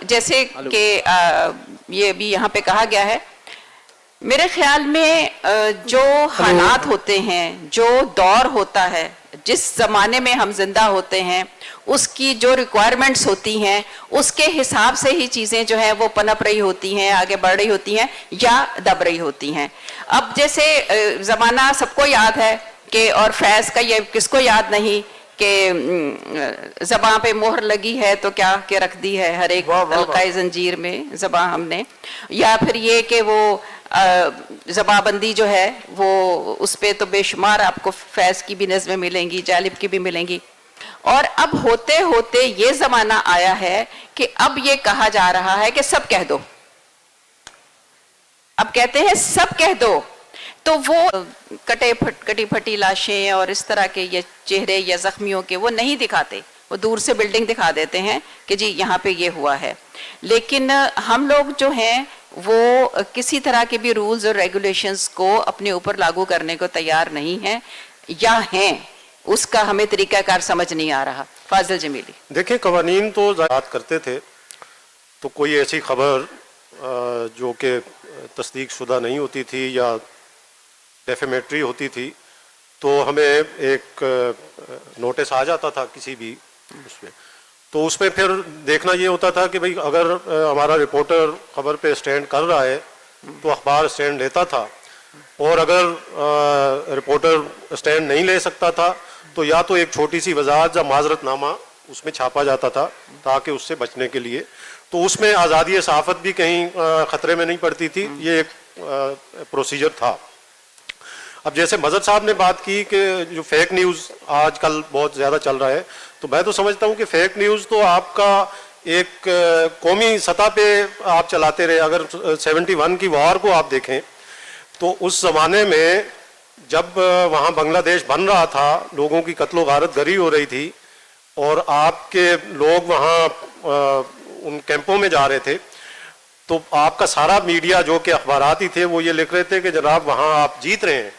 جیسے کہ یہ بھی یہاں پہ کہا گیا ہے، میرے خیال میں جو حالات ہوتے ہیں، جو دور ہوتا ہے، جس زمانے میں ہم زندہ ہوتے ہیں، اس کی جو ریکوائرمنٹس ہوتی ہیں، اس کے حساب سے ہی چیزیں جو ہیں وہ پنپ رہی ہوتی ہیں، آگے بڑھ رہی ہوتی ہیں یا دب رہی ہوتی ہیں۔ اب جیسے زمانہ سب کو یاد ہے کہ، اور فیض کا یہ کس کو یاد نہیں کہ زباں پہ مہر لگی ہے تو کیا کہ رکھ دی ہے ہر ایک حلقۂ زنجیر میں زباں ہم نے، یا پھر یہ کہ وہ زباں بندی جو ہے وہ اس پہ تو بے شمار آپ کو فیض کی بھی نظمیں ملیں گی، جالب کی بھی ملیں گی۔ اور اب ہوتے ہوتے یہ زمانہ آیا ہے کہ اب یہ کہا جا رہا ہے کہ سب کہہ دو، اب کہتے ہیں سب کہہ دو، تو وہ کٹی پھٹی لاشیں اور اس طرح کے یہ چہرے یا زخمیوں کے وہ نہیں دکھاتے، وہ دور سے بلڈنگ دکھا دیتے ہیں کہ جی یہاں پہ یہ ہوا ہے۔ لیکن ہم لوگ جو ہیں وہ کسی طرح کے بھی رولز اور ریگولیشنز کو اپنے اوپر لاگو کرنے کو تیار نہیں ہیں، یا ہیں اس کا ہمیں طریقہ کار سمجھ نہیں آ رہا۔ فاضل جمیلی۔ دیکھیں، قوانین تو بات کرتے تھے تو کوئی ایسی خبر جو کہ تصدیق شدہ نہیں ہوتی تھی یا ڈیفیمیٹری ہوتی تھی تو ہمیں ایک نوٹس آ جاتا تھا کسی بھی اس میں، تو اس میں پھر دیکھنا یہ ہوتا تھا کہ بھئی اگر ہمارا رپورٹر خبر پہ سٹینڈ کر رہا ہے تو اخبار سٹینڈ لیتا تھا، اور اگر رپورٹر سٹینڈ نہیں لے سکتا تھا تو یا تو ایک چھوٹی سی وضاحت یا معذرت نامہ اس میں چھاپا جاتا تھا تاکہ اس سے بچنے کے لیے، تو اس میں آزادی صحافت بھی کہیں خطرے میں نہیں پڑتی تھی، یہ ایک پروسیجر تھا۔ اب جیسے مظہر صاحب نے بات کی کہ جو فیک نیوز آج کل بہت زیادہ چل رہا ہے، تو میں تو سمجھتا ہوں کہ فیک نیوز تو آپ کا ایک قومی سطح پہ آپ چلاتے رہے۔ اگر 71 کی وار کو آپ دیکھیں تو اس زمانے میں جب وہاں بنگلہ دیش بن رہا تھا، لوگوں کی قتل و غارت گری ہو رہی تھی اور آپ کے لوگ وہاں ان کیمپوں میں جا رہے تھے، تو آپ کا سارا میڈیا جو کہ اخبارات ہی تھے وہ یہ لکھ رہے تھے کہ جناب وہاں آپ جیت رہے ہیں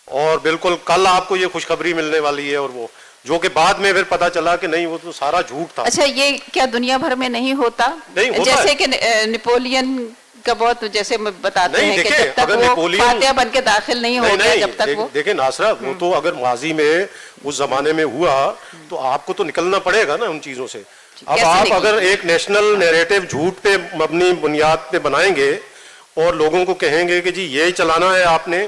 اور بالکل کل آپ کو یہ خوشخبری ملنے والی ہے، اور وہ جو کہ بعد میں پھر پتا چلا کہ نہیں، وہ تو سارا جھوٹ تھا۔ اچھا، یہ کیا دنیا بھر میں نہیں ہوتا؟ جیسے کہ نپولین کا بہت جیسے بتاتے ہیں کہ جب تک وہ فاتح بن کے داخل نہیں ہو گیا، جب تک وہ دیکھیں ناصرہ، وہ تو اگر ماضی میں اس زمانے میں ہوا تو آپ کو تو نکلنا پڑے گا نا ان چیزوں سے۔ اب آپ اگر ایک نیشنل نیریٹو جھوٹ پہ مبنی بنیاد پہ بنائیں گے اور لوگوں کو کہیں گے کہ جی یہ چلانا ہے آپ نے،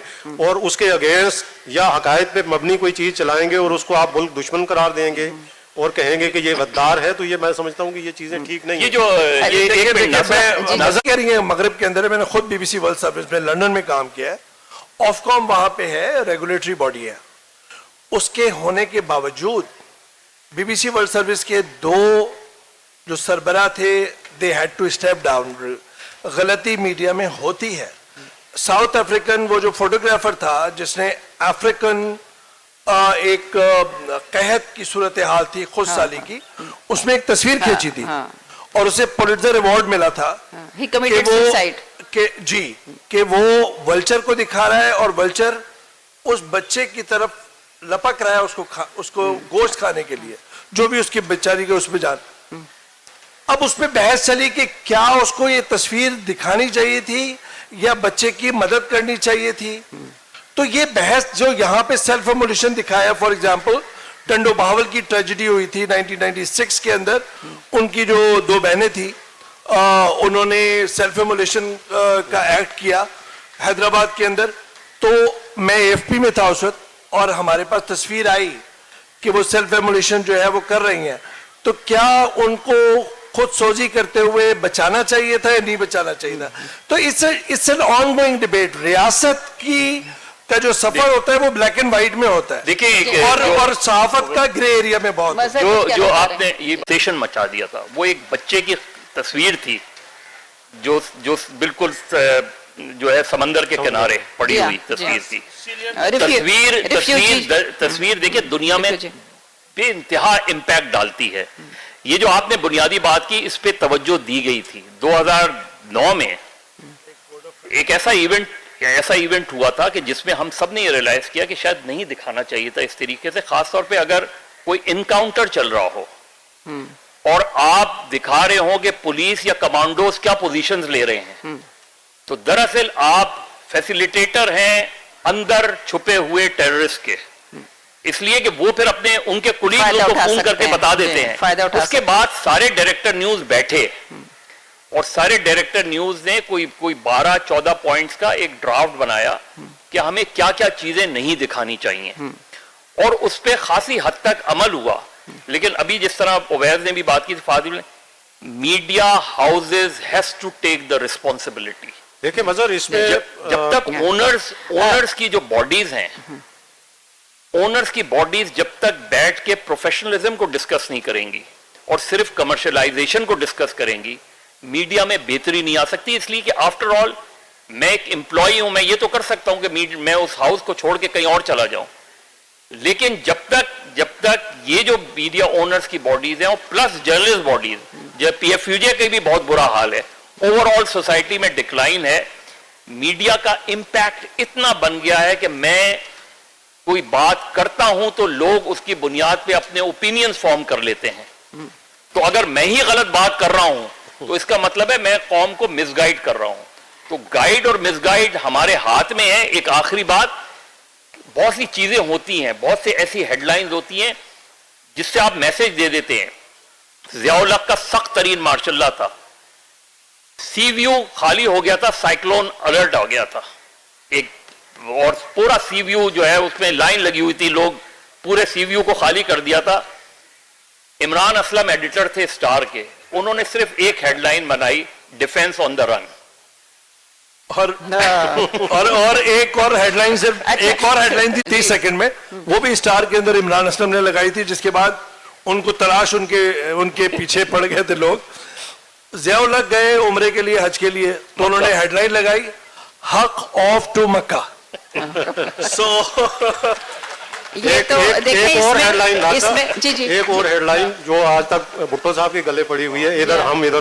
اور اس کے اگینسٹ یا عقائد پہ مبنی کوئی چیز چلائیں گے اور اس کو آپ ملک دشمن قرار دیں گے اور کہیں گے کہ یہ غدار ہے، تو یہ میں سمجھتا ہوں کہ یہ چیزیں ٹھیک نہیں ہیں۔ یہ جو نظر کہہ رہی ہیں مغرب کے اندر ہے، میں نے خود B B C World Service میں لندن میں کام کیا ہے، آف کام وہاں پہ ہے، ریگولیٹری باڈی ہے، اس کے ہونے کے باوجود B B C World Service کے دو جو سربراہ تھے they had to step down. غلطی میڈیا میں ہوتی ہے۔ ساؤتھ افریقن وہ جو فوٹوگرافر تھا جس نے افریقن ایک قحط کی صورتحال تھی خود سالی کی، اس میں ایک تصویر کھینچی تھی اور اسے پولیٹزر ایوارڈ ملا تھا کہ وہ ولچر کو دکھا رہا ہے اور ولچر اس بچے کی طرف لپک رہا ہے اس کو گوشت کھانے کے لیے، جو بھی اس کی بیچاری کے اس پہ جان۔ اب اس پہ بحث چلی کہ کیا اس کو یہ تصویر دکھانی چاہیے تھی یا بچے کی مدد کرنی چاہیے تھی۔ تو یہ بحث جو یہاں پہ سیلف ایمولیشن دکھایا، فار ایگزامپل ٹنڈو بہاول کی ٹریجڈی ہوئی تھی 1996 کے اندر، ان کی جو دو بہنیں تھی انہوں نے سیلف ایمولیشن کا ایکٹ کیا حیدرآباد کے اندر، تو میں ایف پی میں تھا اس وقت اور ہمارے پاس تصویر آئی کہ وہ سیلف ایمولیشن جو ہے وہ کر رہی ہیں، تو کیا ان کو خود سوزی کرتے ہوئے بچانا چاہیے تھا یا نہیں بچانا چاہیے تھا۔ تو it's an ongoing debate۔ ریاست کی کا جو سفر ہوتا ہے وہ بلیک اینڈ وائٹ میں ہوتا ہے، دیکھیں اور صحافت کا گرے ایریا میں بہت جو آپ نے یہ سیشن مچا دیا تھا، وہ ایک بچے کی تصویر تھی جو بالکل جو ہے سمندر کے کنارے پڑی ہوئی تصویر تھی۔ تصویر دیکھیں دنیا میں بے انتہا امپیکٹ ڈالتی ہے۔ یہ جو آپ نے بنیادی بات کی اس پہ توجہ دی گئی تھی 2009 میں ایک ایسا ایونٹ ہوا تھا کہ جس میں ہم سب نے یہ ریلائز کیا کہ شاید نہیں دکھانا چاہیے تھا اس طریقے سے، خاص طور پہ اگر کوئی انکاؤنٹر چل رہا ہو اور آپ دکھا رہے ہوں کہ پولیس یا کمانڈوز کیا پوزیشنز لے رہے ہیں، تو دراصل آپ فیسیلیٹیٹر ہیں اندر چھپے ہوئے ٹیررسٹ کے، اس لیے کہ وہ پھر اپنے ان کے کولیگز کو فون کر کے بتا دیتے ہیں۔ اس کے بعد سارے ڈائریکٹر نیوز بیٹھے اور سارے ڈائریکٹر نیوز نے کوئی 12-14 پوائنٹس کا ایک ڈرافٹ بنایا کہ ہمیں کیا کیا چیزیں نہیں دکھانی چاہیے، اور اس پہ خاصی حد تک عمل ہوا۔ لیکن ابھی جس طرح اویس نے بھی بات کی تھی، فاضل نے، media houses has to take the responsibility. دیکھیں مظہر، اس میں جب تک اونرز کی جو باڈیز ہیں، اونرز کی باڈیز جب تک بیٹھ کے پروفیشنلزم کو ڈسکس نہیں کریں گی اور صرف کمرشلائزیشن کو ڈسکس کریں گی، میڈیا میں بہتری نہیں آ سکتی۔ اس لیے کہ آفٹر آل میں ایک امپلائی ہوں، میں یہ تو کر سکتا ہوں کہ میں اس ہاؤس کو چھوڑ کے کہیں اور چلا جاؤں، لیکن جب تک یہ جو میڈیا اونرز کی باڈیز ہیں اور پلس جرنلسٹ باڈیز، جب پی ایف یو جے کا بھی بہت برا حال ہے، اوور آل سوسائٹی میں ڈکلائن ہے، میڈیا کا امپیکٹ اتنا بن گیا ہے کہ میں کوئی بات کرتا ہوں تو لوگ اس کی بنیاد پہ اپنے اوپینینز فارم کر لیتے ہیں۔ تو اگر میں ہی غلط بات کر رہا ہوں تو اس کا مطلب ہے میں قوم کو مس گائیڈ کر رہا ہوں۔ تو گائیڈ اور مس گائیڈ ہمارے ہاتھ میں ہے۔ ایک آخری بات، بہت سی چیزیں ہوتی ہیں، بہت سے ایسی ہیڈ لائنز ہوتی ہیں جس سے آپ میسج دے دیتے ہیں۔ ضیاء الحق کا سخت ترین ماشاء اللہ تھا، سی ویو خالی ہو گیا تھا، سائیکلون الرٹ آ گیا تھا ایک، اور پورا سی ویو جو ہے اس میں لائن لگی ہوئی تھی، لوگ پورے سی ویو کو خالی کر دیا تھا۔ عمران اسلم ایڈیٹر تھے اسٹار کے، انہوں نے صرف ایک ہیڈ لائن بنائی، ڈیفینس آن دا رن، اور ایک اور ہیڈ لائن، صرف ایک اور ہیڈ لائن تھی 30 سیکنڈ میں، وہ بھی اسٹار کے اندر عمران اسلم نے لگائی تھی، جس کے بعد ان کو تلاش ان کے پیچھے پڑ گئے تھے لوگ۔ ضیاء الحق گئے عمرے کے لیے، حج کے لیے، تو انہوں نے ہیڈ لائن لگائی، حق آف ٹو مکہ۔ یہ تو دیکھیں ایک اور ہیڈ لائن اس میں ایک اور ہیڈ لائن جو آج تک بھٹو صاحب کے گلے پڑی ہوئی ہے، ادھر ہم ادھر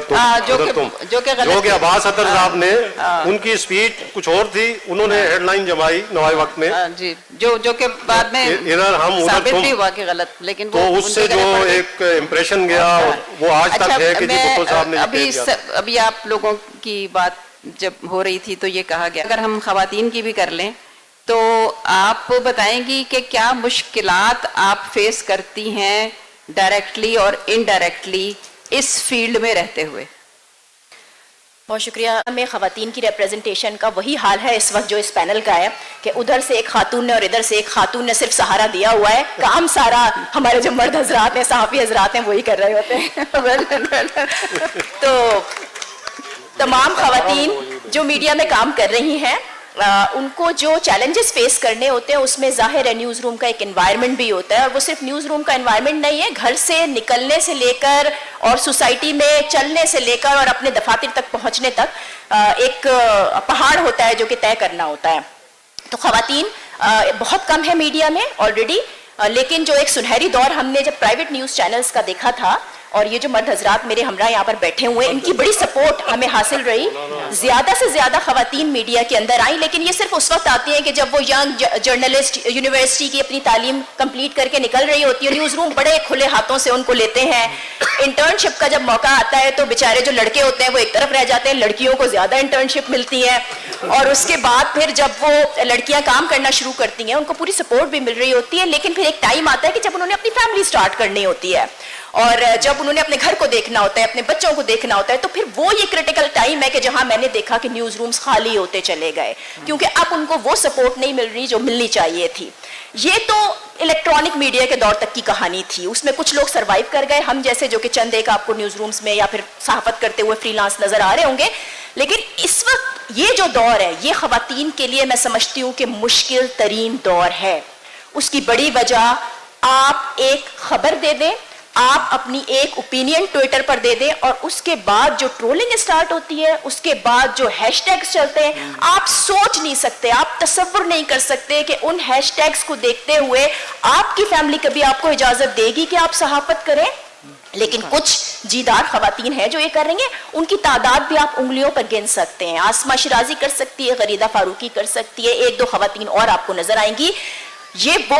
تم، جو کہ عباس اطہر صاحب نے، ان کی اسپیچ کچھ اور تھی، انہوں نے ہیڈ لائن جمائی نوائے وقت میں، جی جو کہ بعد میں ادھر ہم ادھر ثابت تم، بھی ہوا کہ غلط، لیکن تو اس سے جو ایک امپریشن گیا وہ آج تک ہے کہ جی بھٹو صاحب نے یہ کہہ دیا۔ ابھی آپ لوگوں کی بات جب ہو رہی تھی تو یہ کہا گیا، اگر ہم خواتین کی بھی کر لیں تو آپ بتائیں گی کہ کیا مشکلات آپ فیس کرتی ہیں ڈائریکٹلی اور انڈائریکٹلی اس فیلڈ میں رہتے ہوئے؟ بہت شکریہ۔ میں خواتین کی ریپریزنٹیشن کا وہی حال ہے اس وقت جو اس پینل کا ہے، کہ ادھر سے ایک خاتون نے اور ادھر سے ایک خاتون نے صرف سہارا دیا ہوا ہے، کام سارا ہمارے جو مرد حضرات ہیں، صحافی حضرات ہیں، وہی کر رہے ہوتے ہیں۔ تو تمام خواتین جو میڈیا میں کام کر رہی ہیں، ان کو جو چیلنجز فیس کرنے ہوتے ہیں، اس میں ظاہر ہے نیوز روم کا ایک انوائرمنٹ بھی ہوتا ہے، اور وہ صرف نیوز روم کا انوائرمنٹ نہیں ہے، گھر سے نکلنے سے لے کر اور سوسائٹی میں چلنے سے لے کر اور اپنے دفاتر تک پہنچنے تک ایک پہاڑ ہوتا ہے جو کہ طے کرنا ہوتا ہے۔ تو خواتین بہت کم ہے میڈیا میں آلریڈی، لیکن جو ایک سنہری دور ہم نے جب پرائیویٹ نیوز چینلز کا دیکھا تھا، اور یہ جو مرد حضرات میرے ہمراہ یہاں پر بیٹھے ہوئے ہیں، ان کی بڑی سپورٹ ہمیں حاصل رہی، زیادہ سے زیادہ خواتین میڈیا کے اندر آئیں، لیکن یہ صرف اس وقت آتی ہیں کہ جب وہ ینگ جرنلسٹ یونیورسٹی کی اپنی تعلیم کمپلیٹ کر کے نکل رہی ہوتی ہے، نیوز روم بڑے کھلے ہاتھوں سے ان کو لیتے ہیں۔ انٹرنشپ کا جب موقع آتا ہے تو بیچارے جو لڑکے ہوتے ہیں وہ ایک طرف رہ جاتے ہیں، لڑکیوں کو زیادہ انٹرنشپ ملتی ہے، اور اس کے بعد پھر جب وہ لڑکیاں کام کرنا شروع کرتی ہیں، ان کو پوری سپورٹ بھی مل رہی ہوتی ہے، لیکن پھر ایک ٹائم آتا ہے کہ جب انہوں نے اپنی فیملی سٹارٹ کرنی ہوتی ہے، اور جب انہوں نے اپنے گھر کو دیکھنا ہوتا ہے، اپنے بچوں کو دیکھنا ہوتا ہے، تو پھر وہ یہ کرٹیکل ٹائم ہے کہ جہاں میں نے دیکھا کہ نیوز رومز خالی ہوتے چلے گئے، کیونکہ اب ان کو وہ سپورٹ نہیں مل رہی جو ملنی چاہیے تھی۔ یہ تو الیکٹرانک میڈیا کے دور تک کی کہانی تھی، اس میں کچھ لوگ سروائیو کر گئے، ہم جیسے جو کہ چند ایک آپ کو نیوز رومز میں یا پھر صحافت کرتے ہوئے فری لانس نظر آ رہے ہوں گے، لیکن اس وقت یہ جو دور ہے، یہ خواتین کے لیے میں سمجھتی ہوں کہ مشکل ترین دور ہے۔ اس کی بڑی وجہ، آپ ایک خبر دے دیں، آپ اپنی ایک اوپینین ٹویٹر پر دے دیں، اور اس کے بعد جو ٹرولنگ سٹارٹ ہوتی ہے، اس کے بعد جو ہیش ٹیگز چلتے ہیں، آپ سوچ نہیں سکتے، آپ تصور نہیں کر سکتے کہ ان ہیش ٹیگز کو دیکھتے ہوئے آپ کی فیملی کبھی آپ کو اجازت دے گی کہ آپ صحافت کریں۔ لیکن کچھ جیدار خواتین ہیں جو یہ کر رہی ہیں، ان کی تعداد بھی آپ انگلیوں پر گن سکتے ہیں۔ آسمہ شیرازی کر سکتی ہے، غریدہ فاروقی کر سکتی ہے، ایک دو خواتین اور آپ کو نظر آئیں گی۔ یہ وہ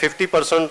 50%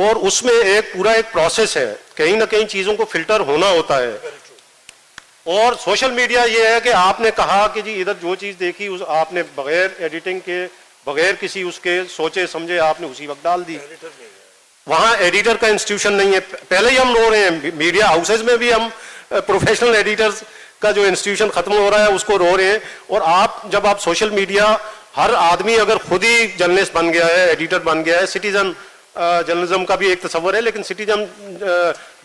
اور اس میں ایک پورا ایک پروسیس ہے, کہیں نہ کہیں چیزوں کو فلٹر ہونا ہوتا ہے. اور سوشل میڈیا یہ ہے کہ آپ نے کہا کہ جی ادھر جو چیز دیکھی آپ نے بغیر ایڈیٹنگ کے, بغیر کسی اس کے سوچے سمجھے آپ نے اسی وقت ڈال دی. وہاں ایڈیٹر کا انسٹیٹیوشن نہیں ہے. پہلے ہی ہم رو رہے ہیں, میڈیا ہاؤسز میں بھی ہم پروفیشنل ایڈیٹرز کا جو انسٹیٹیوشن ختم ہو رہا ہے اس کو رو رہے ہیں. اور آپ جب آپ سوشل میڈیا, ہر آدمی اگر خود ہی جرنلسٹ بن گیا ہے, ایڈیٹر بن گیا ہے, سٹیزن جرنلزم کا بھی ایک تصور ہے, لیکن سٹیزن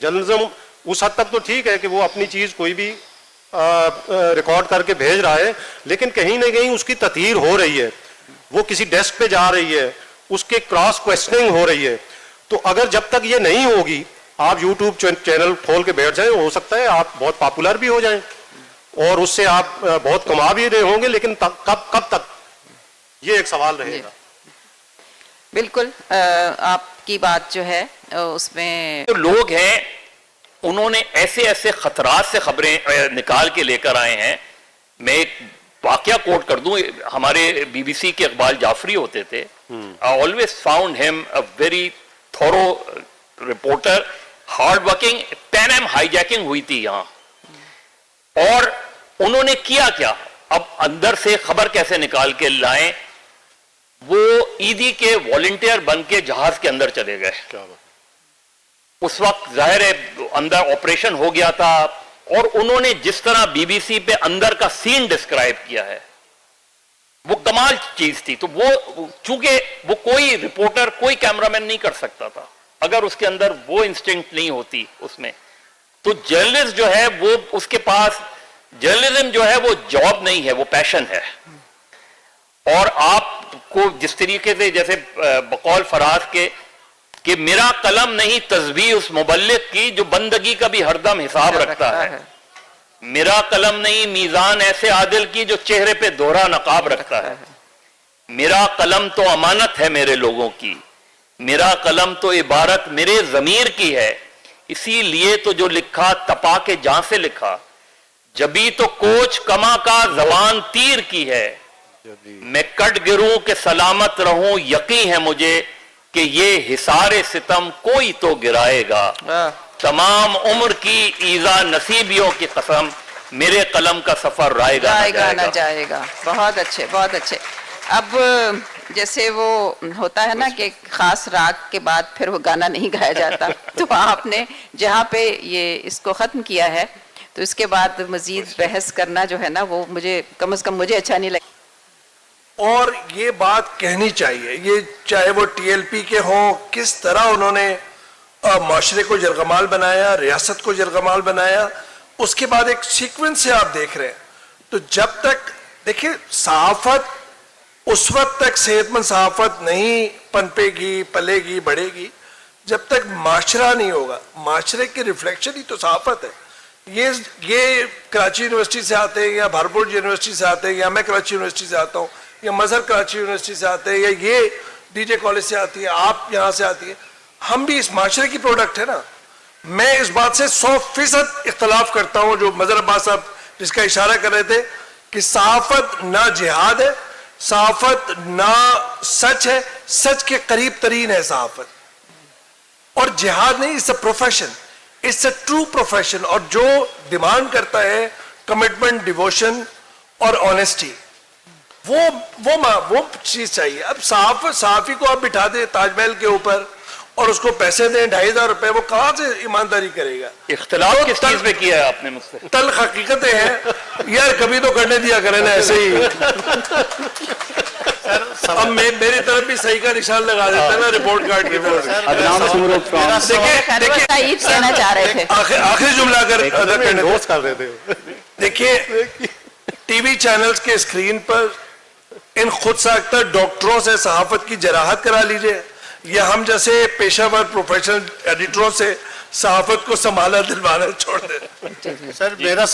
جرنلزم اس حد تک تو ٹھیک ہے کہ وہ اپنی چیز کوئی بھی ریکارڈ کر کے بھیج رہا ہے, لیکن کہیں نہ کہیں اس کی تطہیر ہو رہی ہے, وہ کسی ڈیسک پہ جا رہی ہے, اس کے کراس کوشچننگ ہو رہی ہے. تو اگر جب تک یہ نہیں ہوگی, آپ یوٹیوب چینل کھول کے بیٹھ جائیں, ہو سکتا ہے آپ بہت پاپولر بھی ہو جائیں اور اس سے آپ بہت کما بھی رہے ہوں گے, لیکن کب تک, یہ ایک سوال رہے گا. بالکل آپ کی بات جو ہے اس میں جو لوگ ہیں انہوں نے ایسے ایسے خطرات سے خبریں نکال کے لے کر آئے ہیں. میں ایک واقعہ کوٹ کر دوں, ہمارے بی بی سی کے اقبال جعفری ہوتے تھے. I always found him a very thorough reporter, hard working. Pan Am hijacking ہوئی تھی یہاں, اور انہوں نے کیا کیا, اب اندر سے خبر کیسے نکال کے لائیں, وہ ایدی کے والنٹیئر بن کے جہاز کے اندر چلے گئے. اس وقت ظاہر ہے اندر آپریشن ہو گیا تھا, اور انہوں نے جس طرح بی بی سی پہ اندر کا سین ڈسکرائب کیا ہے وہ کمال چیز تھی. تو وہ چونکہ وہ کوئی رپورٹر, کوئی کیمرامین نہیں کر سکتا تھا اگر اس کے اندر وہ انسٹنکٹ نہیں ہوتی اس میں. تو جرنلسٹ جو ہے وہ, اس کے پاس جرنلزم جو ہے وہ جاب نہیں ہے, وہ پیشن ہے. اور آپ کو جس طریقے سے, جیسے بقول فراز کے کہ میرا قلم نہیں تسبیح اس مبلغ کی جو بندگی کا بھی ہر دم حساب رکھتا ہے, میرا قلم نہیں میزان ایسے عادل کی جو چہرے پہ دوہرا نقاب رکھتا ہے, میرا قلم تو امانت ہے میرے لوگوں کی, میرا قلم تو عبارت میرے ضمیر کی ہے, اسی لیے تو جو لکھا تپا کے جان سے لکھا, جبھی تو کوچ کما کا زبان تیر کی ہے, میں کٹ گروں کہ سلامت رہوں, یقین ہے مجھے کہ یہ حصار ستم کوئی تو گرائے گا, تمام عمر کی ایذا نصیبیوں کی قسم, میرے قلم کا سفر رائے گا نہ جائے گا. بہت اچھے, بہت اچھے. اب جیسے وہ ہوتا ہے نا کہ خاص راگ کے بعد پھر وہ گانا نہیں گایا جاتا, تو آپ نے جہاں پہ یہ اس کو ختم کیا ہے تو اس کے بعد مزید بحث کرنا جو ہے نا وہ مجھے کم از کم مجھے اچھا نہیں لگا. اور یہ بات کہنی چاہیے, یہ چاہے وہ ٹی ایل پی کے ہوں, کس طرح انہوں نے معاشرے کو یرغمال بنایا, ریاست کو یرغمال بنایا, اس کے بعد ایک سیکوینس سے آپ دیکھ رہے ہیں. تو جب تک دیکھیں صحافت اس وقت تک صحت مند صحافت نہیں پنپے گی, پلے گی, بڑھے گی جب تک معاشرہ نہیں ہوگا. معاشرے کی ریفلیکشن ہی تو صحافت ہے. یہ کراچی یونیورسٹی سے آتے ہیں, یا بھرپور یونیورسٹی سے آتے ہیں, یا میں کراچی یونیورسٹی سے آتا ہوں, یا مظہر کراچی یونیورسٹی سے آتے ہیں, یا یہ ڈی جے کالج سے آتی ہے, آپ یہاں سے آتی ہے, ہم بھی اس معاشرے کی پروڈکٹ ہے نا. میں اس بات سے 100% اختلاف کرتا ہوں جو مظہر عباس صاحب جس کا اشارہ کر رہے تھے کہ صحافت نہ جہاد ہے, صحافت نہ سچ ہے, سچ کے قریب ترین ہے صحافت, اور جہاد نہیں, it's a profession, it's a true profession. اور جو ڈیمانڈ کرتا ہے کمٹمنٹ, ڈیووشن اور آنیسٹی, وہ چیز چاہیے. اب صحافی کو آپ بٹھا دیں تاج محل کے اوپر اور اس کو پیسے دیں 2500 روپے, وہ کہاں سے ایمانداری کرے گا؟ اختلاف کس چیز پہ کیا ہے آپ نے مجھ سے؟ تلخ حقیقتیں ہیں یار, کبھی تو کرنے دیا کریں نا ایسے ہی. اب میری طرف بھی صحیح کا نشان لگا دیتا ہے نا رپورٹ کارڈ کی طرف. کہنا چاہ رہے تھے آخری جملہ کر رہے تھے. دیکھیے ٹی وی چینلز کے اسکرین پر ان خود ساختہ ڈاکٹروں سے صحافت کی جراحت کرا لیجئے, یا ہم جیسے پیشہ ور پروفیشنل ایڈیٹروں سے صحافت کو سنبھالا دلوانا چھوڑ دیں. سر میرا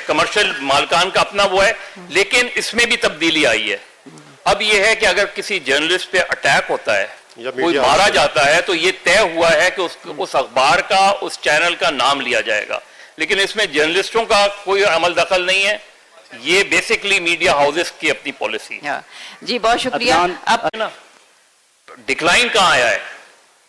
کمرشل مالکان کا اپنا وہ ہے, لیکن اس میں بھی تبدیلی آئی ہے. اب یہ ہے کہ اگر کسی جرنلسٹ پہ اٹیک ہوتا ہے, کوئی مارا جاتا ہے, تو یہ طے ہوا ہے کہ اس اخبار کا, اس چینل کا نام لیا جائے گا, لیکن اس میں جرنلسٹوں کا کوئی عمل دخل نہیں ہے. یہ بیسکلی میڈیا ہاؤسز کی اپنی پالیسی. جی بہت شکریہ. اب ڈکلائن کہاں آیا ہے؟